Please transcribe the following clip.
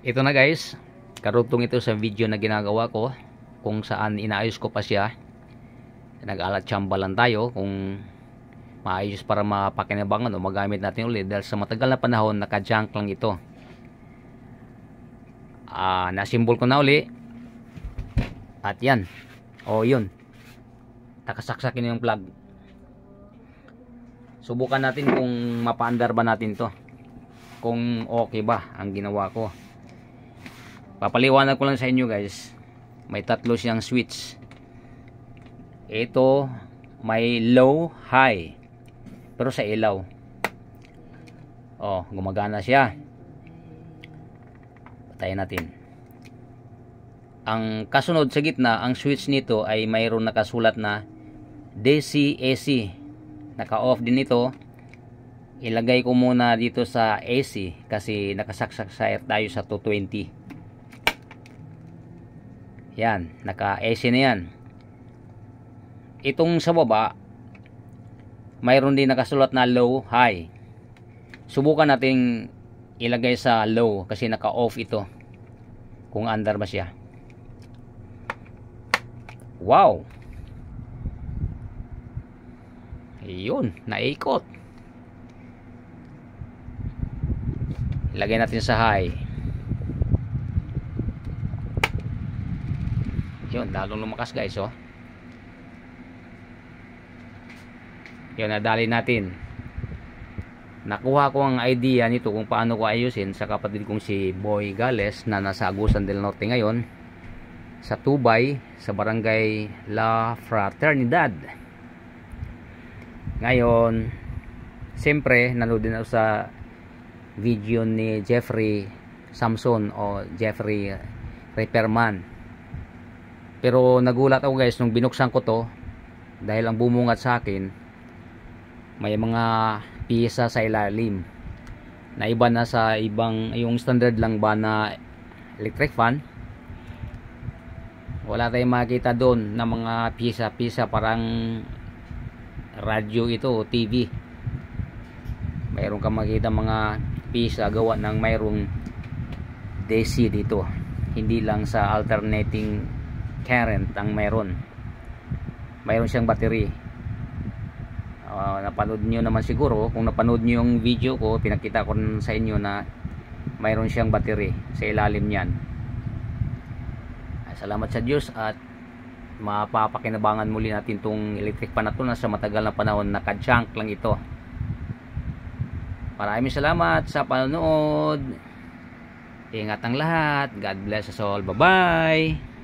Ito na guys, karugtong ito sa video na ginagawa ko kung saan inaayos ko pa siya. Nag-alat tsamba lang tayo kung maayos para mapakinabangan o magamit natin ulit dahil sa matagal na panahon naka-junk lang ito. Nasimbol ko na uli at yan, yun, nakasaksakin yung plug. Subukan natin kung mapaandar ba natin to, kung okay ba ang ginawa ko. Papaliwanag ko lang sa inyo guys, may tatlo siyang switch. Ito may low, high, pero sa ilaw gumagana siya. Patayin natin. Ang kasunod sa gitna, ang switch nito ay mayroon nakasulat na DC AC. Naka-off din ito. Ilagay ko muna dito sa AC kasi nakasaksak sa air tayo sa 220. Yan, naka-AC na yan. Itong sa baba, mayroon din nakasulat na low, high. Subukan nating ilagay sa low kasi naka-off ito. Kung under ba siya. Wow! Ayun, naikot. Ilagay natin sa high. Yun, lalong lumakas guys, Yun, nadali natin. Nakuha ko ang idea nito kung paano ko ayusin sa kapatid kong si Boy Gales na nasa Agusan del Norte ngayon, sa Tubay, sa barangay La Fraternidad. Ngayon, siyempre nanood din ako sa video ni Jeffrey Samson o Jeffrey Repairman. Pero nagulat ako guys nung binuksan ko to, dahil ang bumungat sa akin may mga piyesa sa ilalim na iba na sa ibang, yung standard lang ba na electric fan. Wala tayong makita doon na mga piyesa parang radyo ito o TV. Mayroon kang makita mga piyesa gawa ng mayroong DC dito, hindi lang sa alternating current ang mayroon siyang battery. Napanood nyo naman siguro, kung napanood nyo yung video ko, pinakita ko sa inyo na mayroon siyang battery sa ilalim niyan. Salamat sa Diyos at mapapakinabangan muli natin tong electric pan na to na sa matagal na panahon naka-junk lang ito. Maraming salamat sa panonood. Ingat ang lahat. God bless us all. Bye bye.